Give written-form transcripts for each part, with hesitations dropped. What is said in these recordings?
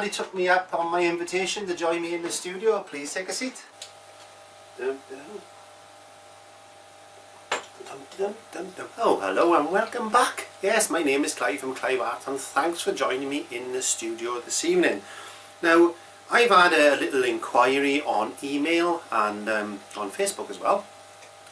glad he took me up on my invitation to join me in the studio. Please take a seat. Dun, dun. Dun, dun, dun, dun. Oh, hello and welcome back. Yes, my name is Clive from Clive Art, and thanks for joining me in the studio this evening. Now, I've had a little inquiry on email and on Facebook as well,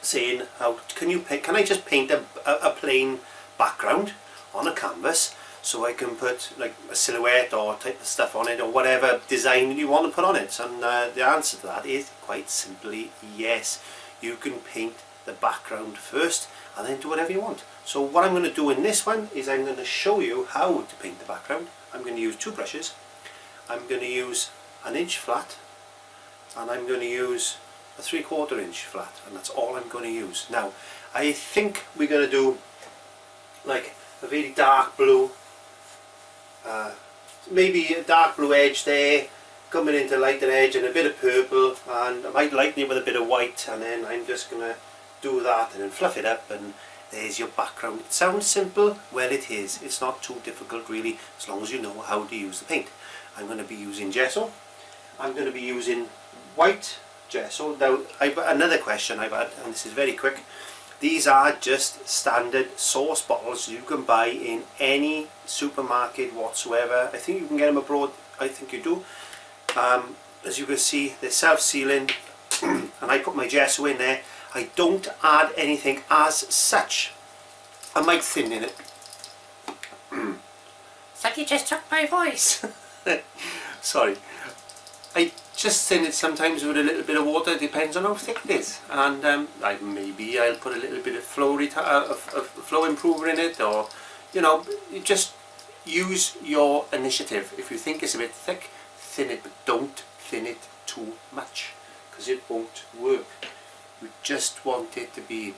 saying how can I just paint a plain background on a canvas so I can put like a silhouette or type of stuff on it, or whatever design you want to put on it. And the answer to that is quite simply yes. You can paint the background first and then do whatever you want. So what I'm going to do in this one is I'm going to show you how to paint the background. I'm going to use two brushes. I'm going to use an inch flat, and I'm going to use a 3/4 inch flat, and that's all I'm going to use. Now I think we're going to do like a very dark blue, maybe a dark blue edge there coming into lighter edge, and a bit of purple, and I might lighten it with a bit of white, and then I'm just going to do that and then fluff it up, and there's your background. It sounds simple. Well, it is. It's not too difficult really, as long as you know how to use the paint. I'm going to be using gesso. I'm going to be using white gesso. Now, another question I've had, and this is very quick. These are just standard sauce bottles you can buy in any supermarket whatsoever. I think you can get them abroad. I think you do. As you can see, they're self-sealing, and I put my gesso in there. I don't add anything as such. I might thin in it. It's like you just took my voice. Sorry. I just thin it sometimes with a little bit of water. It depends on how thick it is, and maybe I'll put a little bit of flow improver in it, or you know, you just use your initiative. If you think it's a bit thick, thin it, but don't thin it too much because it won't work. You just want it to be,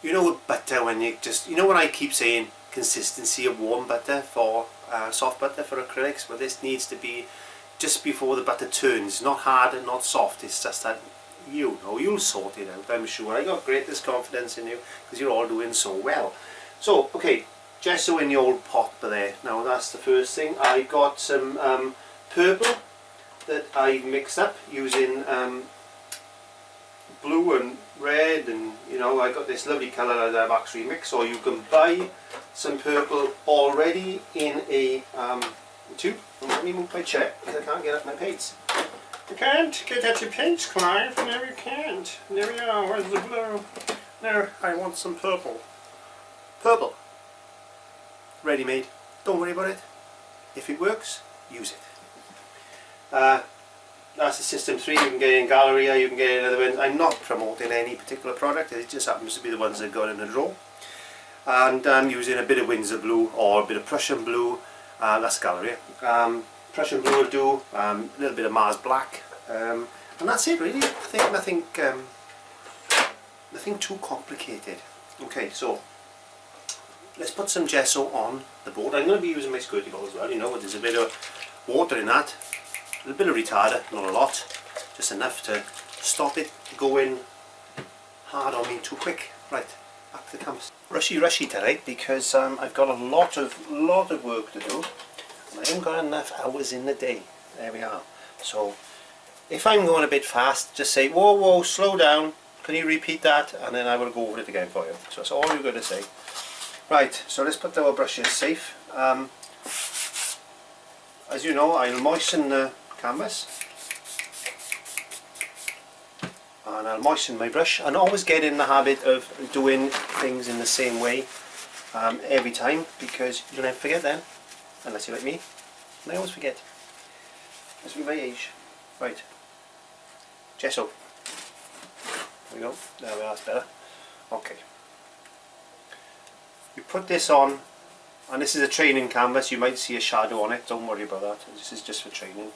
you know, with butter, when you just, you know, when I keep saying consistency of warm butter for soft butter for acrylics, but this needs to be just before the butter turns, not hard and not soft. It's just that, you know, you'll sort it out, I'm sure. I got greatest confidence in you because you're all doing so well. So okay, gesso in the old pot there. Now that's the first thing. I got some purple that I mixed up using blue and red, and you know, I got this lovely colour that I've actually mixed. Or you can buy some purple already in a tube. Let me move my chair because I can't get up my paints. You can't get at your paints, Clive. No, you can't. There we are. Where's the blue? Now I want some purple. Purple. Ready made. Don't worry about it. If it works, use it. That's the System 3. You can get it in Galleria, you can get it in other ones. I'm not promoting any particular product, it just happens to be the ones I've got in the drawer. And I'm using a bit of Windsor blue or a bit of Prussian blue, that's Galleria. Prussian blue will do, a little bit of Mars black, and that's it really. I think nothing too complicated. Okay, so let's put some gesso on the board. I'm going to be using my squirty bottle as well, you know, there's a bit of water in that. A little bit of retarder, not a lot, just enough to stop it going hard on me too quick. Right, back to the canvas. Rushy today because I've got a lot of work to do, and I haven't got enough hours in the day. There we are. So if I'm going a bit fast, just say whoa, slow down, can you repeat that, and then I will go over it again for you. So that's all you're going to say. Right, so let's put our brushes safe. As you know, I'll moisten the canvas and I'll moisten my brush, and always get in the habit of doing things in the same way every time, because you'll never forget then, unless you're like me, and I always forget. Must be my age. Right, gesso. There we go, there we are, that's better. Okay, you put this on, and this is a training canvas, you might see a shadow on it, don't worry about that, this is just for training.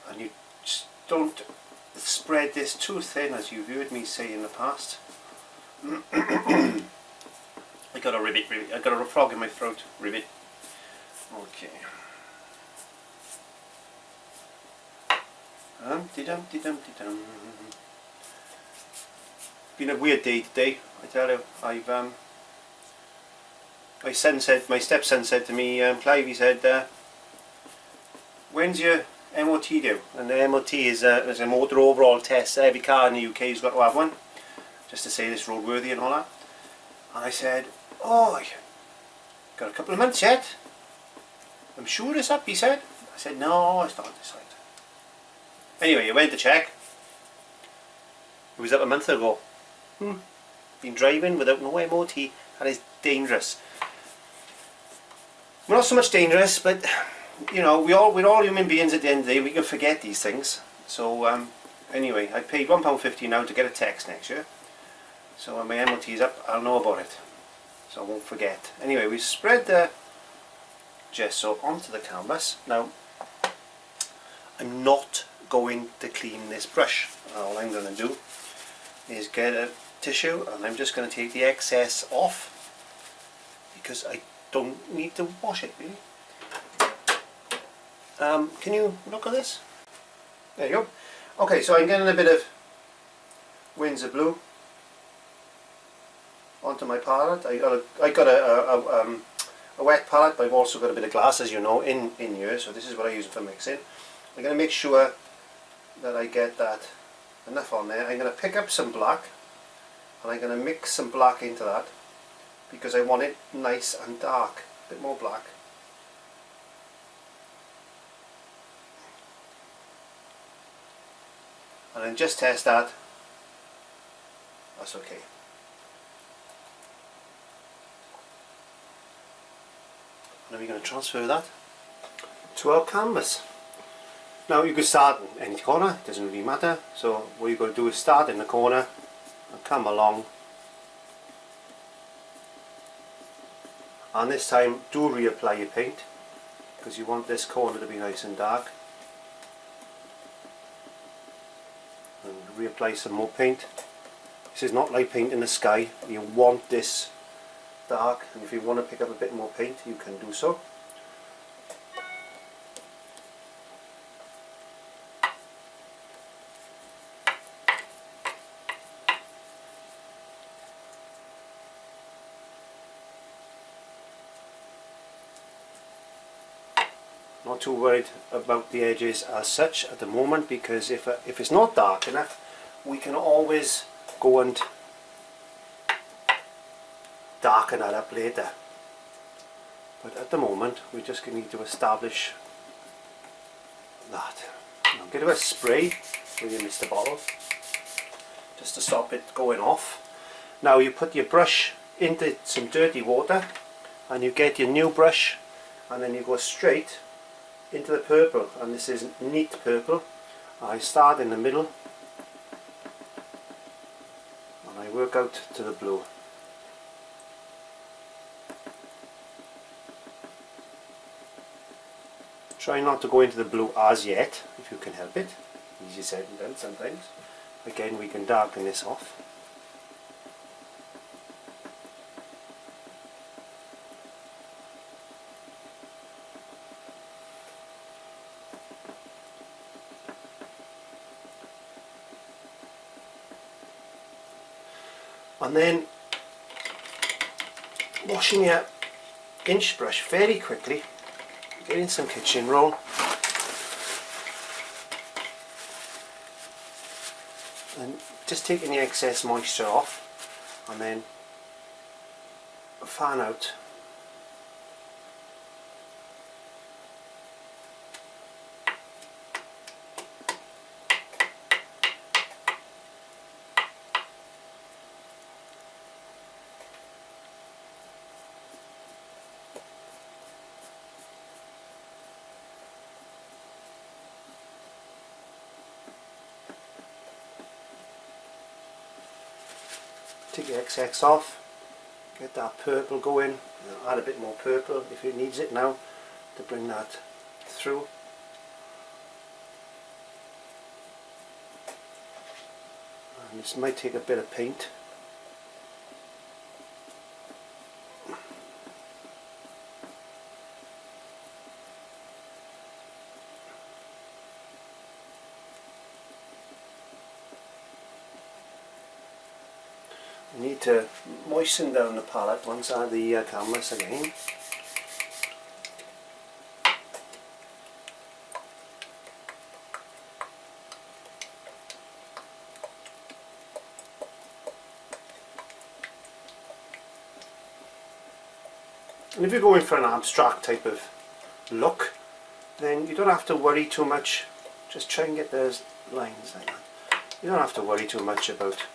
And you just don't spread this too thin, as you've heard me say in the past. I got a ribbit, I got a frog in my throat, ribbit. Okay. Dum-de-dum-de-dum-de-dum. Been a weird day today, I tell you. I've my stepson said to me, Clive, he said, when's your MOT due? And the MOT is a motor overall test. Every car in the UK has got to have one, just to say it's roadworthy and all that. And I said, oh, got a couple of months yet. I'm sure it's up, he said. I said, no, it's not this side. Anyway, I went to check. It was up a month ago. Been driving without no MOT. That is dangerous. Well, not so much dangerous, but you know, we're all human beings at the end of the day. We can forget these things. So anyway, I paid £1.50 now to get a text next year. So when my MOT is up, I'll know about it. So I won't forget. Anyway, we spread the gesso onto the canvas. Now, I'm not going to clean this brush. All I'm going to do is get a tissue and I'm just going to take the excess off because I don't need to wash it really. Can you look at this? There you go. Okay, so I'm getting a bit of Windsor blue onto my palette. I got a wet palette, but I've also got a bit of glass, as you know, in here. So this is what I use for mixing. I'm going to make sure that I get that enough on there. I'm going to pick up some black and I'm going to mix some black into that because I want it nice and dark, a bit more black. And then just test that. That's okay. And then we're going to transfer that to our canvas. Now you can start in any corner, doesn't really matter. So what you've got to do is start in the corner and come along. And this time do reapply your paint because you want this corner to be nice and dark. And reapply some more paint. This is not like paint in the sky. You want this dark, and if you want to pick up a bit more paint you can do so. Not too worried about the edges as such at the moment because if it's not dark enough we can always go and darken that up later. But at the moment we just need to establish that. Now give it a spray with your Mr. Bottle just to stop it going off. Now you put your brush into some dirty water and you get your new brush and then you go straight into the purple, and this is neat purple. I start in the middle and I work out to the blue. Try not to go into the blue as yet if you can help it. Easy said and done sometimes. Again, we can darken this off. And then washing your inch brush very quickly, getting some kitchen roll and just taking the excess moisture off and then fan out. Take the excess off, get that purple going, add a bit more purple if it needs it now to bring that through. And this might take a bit of paint. I need to moisten down the palette once I add the canvas again. And if you're going for an abstract type of look, then you don't have to worry too much. Just try and get those lines like that. You don't have to worry too much about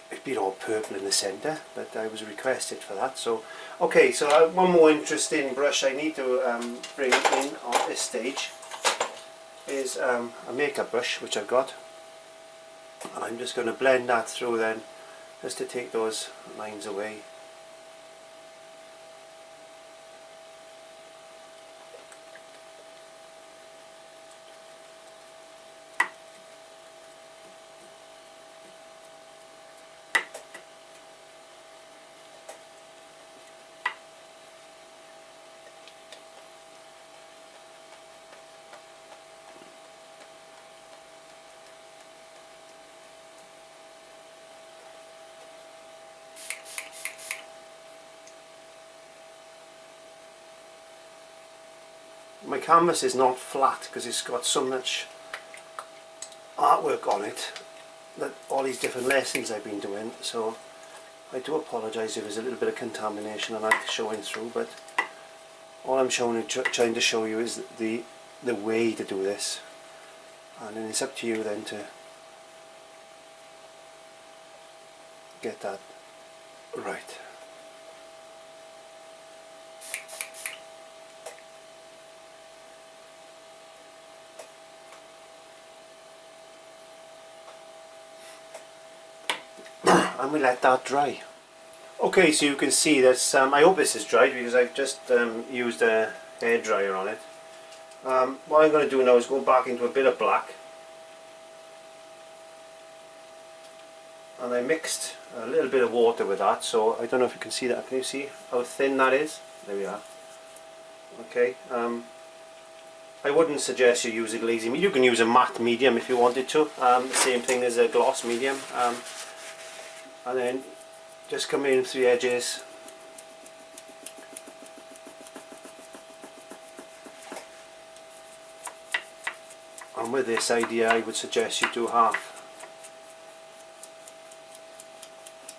it being all purple in the centre, but I was requested for that. So, okay, so one more interesting brush I need to bring in on this stage is a makeup brush, which I've got. And I'm just going to blend that through then, just to take those lines away. My canvas is not flat because it's got so much artwork on it, that all these different lessons I've been doing, so I do apologise if there's a little bit of contamination and that showing through, but all I'm trying to show you is the way to do this, and then it's up to you then to get that right. And we let that dry. Okay, so you can see that I hope this is dried because I've just used a hair dryer on it. What I'm going to do now is go back into a bit of black, and I mixed a little bit of water with that, so I don't know if you can see that. Can you see how thin that is? There we are. Okay, I wouldn't suggest you use a glazy medium. You can use a matte medium if you wanted to, same thing as a gloss medium. And then just come in through the edges, and with this idea I would suggest you do half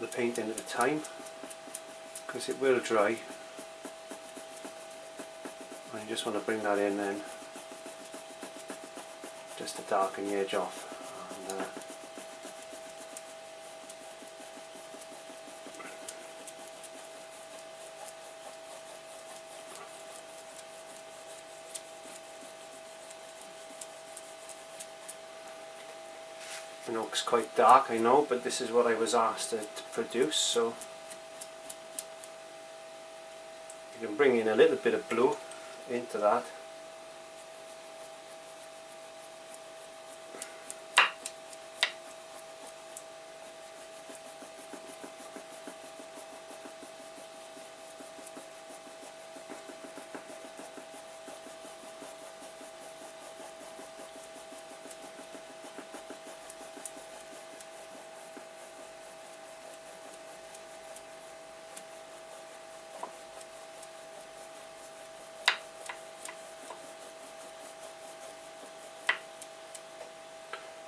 the painting at a time, because it will dry. I just want to bring that in then, just to darken the edge off. And, it looks quite dark, I know, but this is what I was asked to produce, so you can bring in a little bit of blue into that.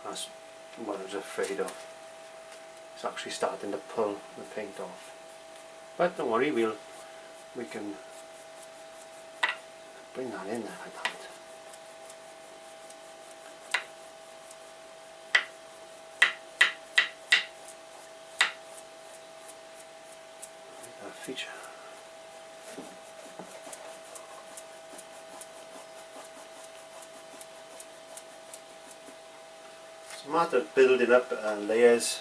That's what I was afraid of. It's actually starting to pull the paint off. But don't worry, we can bring that in there like that. That feature. It's a matter of building up layers.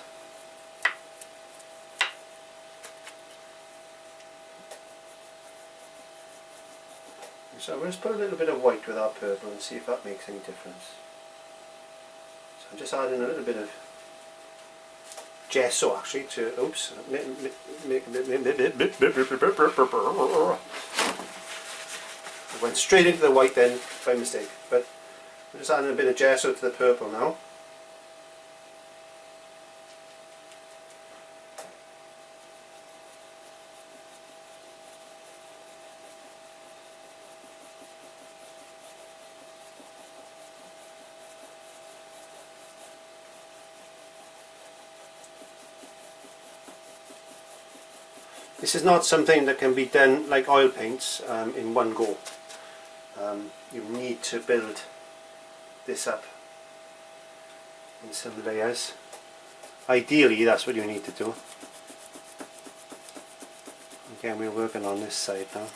So I'm going to put a little bit of white with our purple and see if that makes any difference. So I'm just adding a little bit of gesso actually to, oops, I went straight into the white then by mistake, but I'm just adding a bit of gesso to the purple now. This is not something that can be done like oil paints in one go. You need to build this up in some layers. Ideally that's what you need to do. Again, we're working on this side now.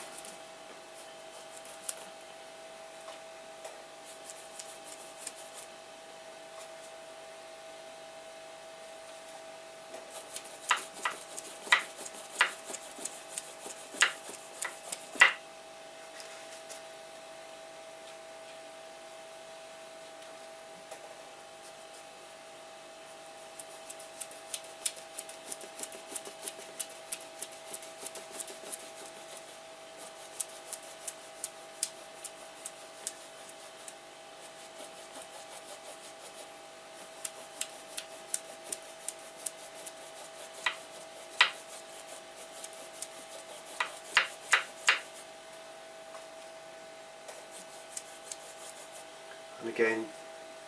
And again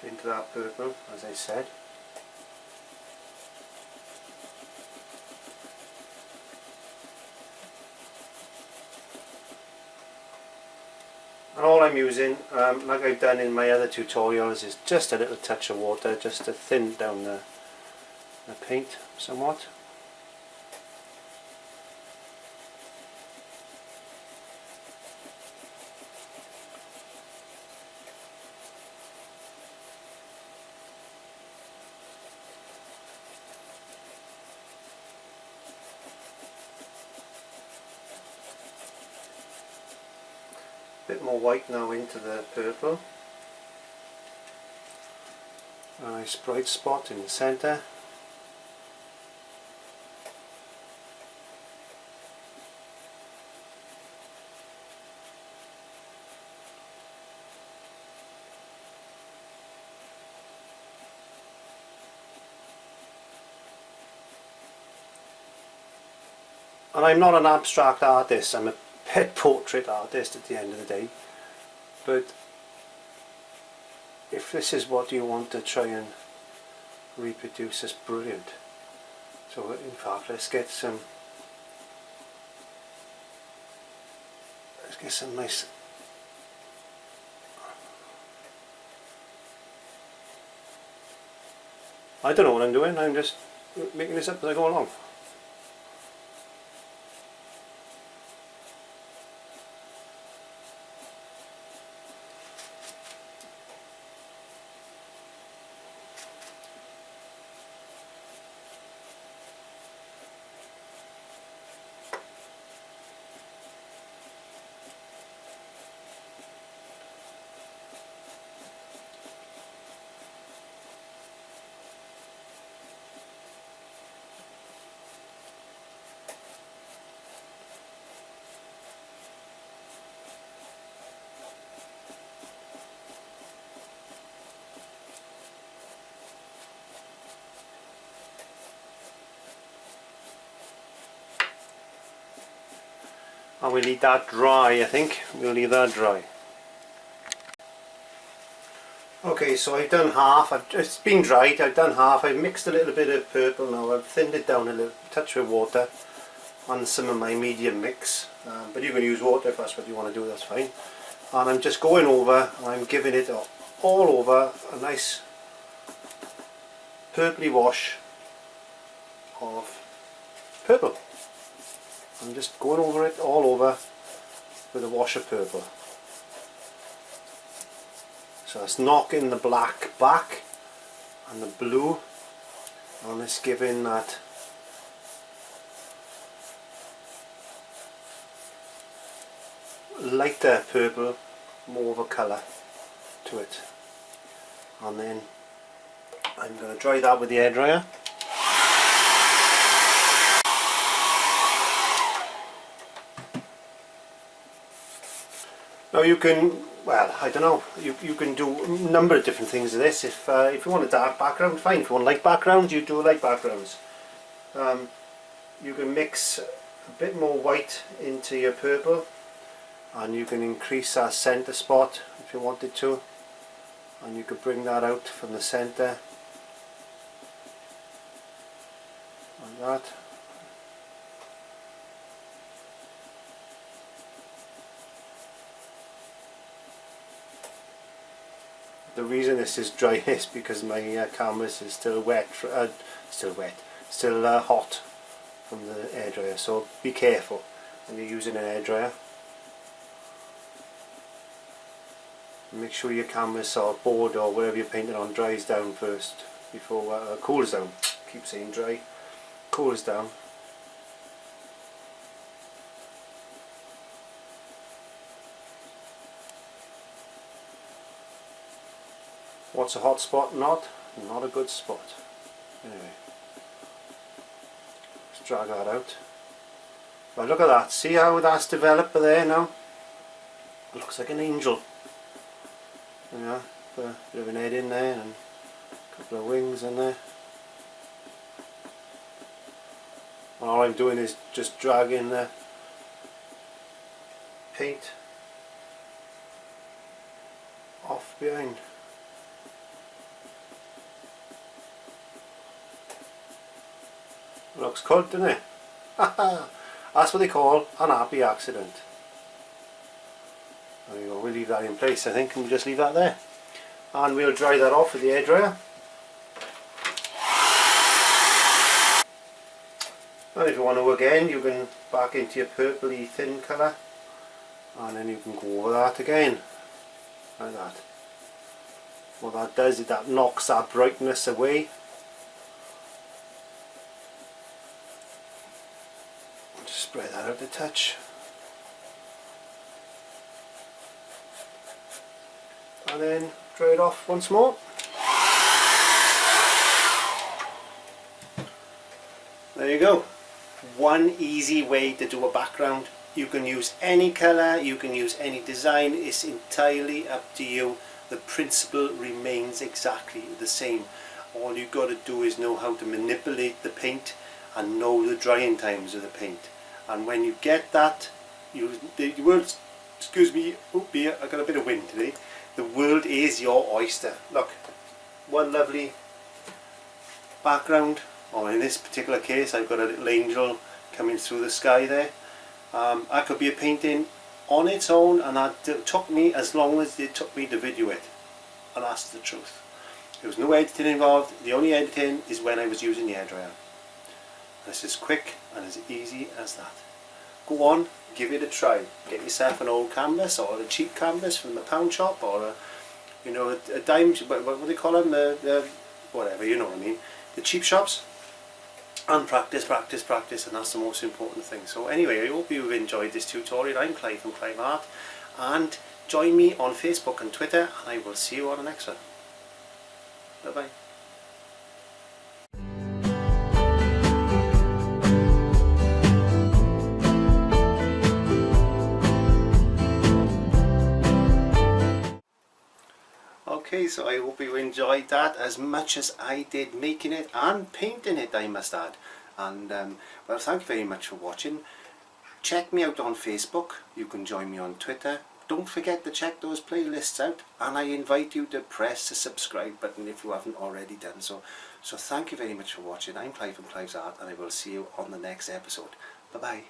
into that purple, as I said. And all I'm using, like I've done in my other tutorials, is just a little touch of water just to thin down the paint somewhat. Bit more white now into the purple. A nice bright spot in the centre. And I'm not an abstract artist, I'm a pet portrait artist at the end of the day, but if this is what you want to try and reproduce, it's brilliant. So in fact, let's get some nice I don't know what I'm doing, I'm just making this up as I go along. And we leave that dry, I think. We'll leave that dry. Okay, so I've done half. It's been dried, I've done half. I've mixed a little bit of purple now. I've thinned it down a little, touch with water on some of my medium mix. But you can use water if that's what you want to do, that's fine. And I'm just going over, and I'm giving it all over a nice purpley wash of purple. I'm just going over it all over with a wash of purple. So it's knocking the black back and the blue, and it's giving that lighter purple, more of a colour to it. And then I'm going to dry that with the hairdryer. Now you can, well, I don't know, you can do a number of different things with this. If you want a dark background, fine. If you want light backgrounds, you do light backgrounds. You can mix a bit more white into your purple, and you can increase that centre spot if you wanted to, and you could bring that out from the centre like that. The reason this is dry is because my canvas is still hot from the airdryer, so be careful when you're using an airdryer. Make sure your canvas or board or whatever you're painting on dries down first before cools down. Keep saying dry, cools down. What's a hot spot? Not a good spot. Anyway, let's drag that out. Well, look at that. See how that's developed there now? It looks like an angel. Yeah, put a bit of an head in there and a couple of wings in there. And all I'm doing is just dragging the paint off behind. Looks cool, doesn't it? That's what they call an happy accident. There we go, we'll leave that in place I think, and we'll just leave that there. And we'll dry that off with the airdryer. And if you want to again, you can back into your purpley thin colour, and then you can go over that again, like that. What that does is that knocks that brightness away. Just spread that out a touch. And then dry it off once more. There you go. One easy way to do a background. You can use any colour, you can use any design, it's entirely up to you. The principle remains exactly the same. All you've got to do is know how to manipulate the paint and know the drying times of the paint. And when you get that, the world, excuse me, oh dear, I got a bit of wind today. The world is your oyster. Look, one lovely background, or in this particular case I've got a little angel coming through the sky there. That could be a painting on its own, and that took me as long as it took me to video it, and that's the truth. There was no editing involved. The only editing is when I was using the airdryer. It's as quick and as easy as that. Go on, give it a try. Get yourself an old canvas or a cheap canvas from the pound shop, or a dime, what do they call them, whatever, you know what I mean, the cheap shops, and practice, practice, practice, and that's the most important thing. So anyway, I hope you've enjoyed this tutorial. I'm Clive from Clive Art, and join me on Facebook and Twitter, and I will see you on the next one. Bye bye. Okay, so I hope you enjoyed that as much as I did making it and painting it, I must add. And well, thank you very much for watching. Check me out on Facebook. You can join me on Twitter. Don't forget to check those playlists out, and I invite you to press the subscribe button if you haven't already done so. So thank you very much for watching. I'm Clive from Clive's Art, and I will see you on the next episode. Bye bye.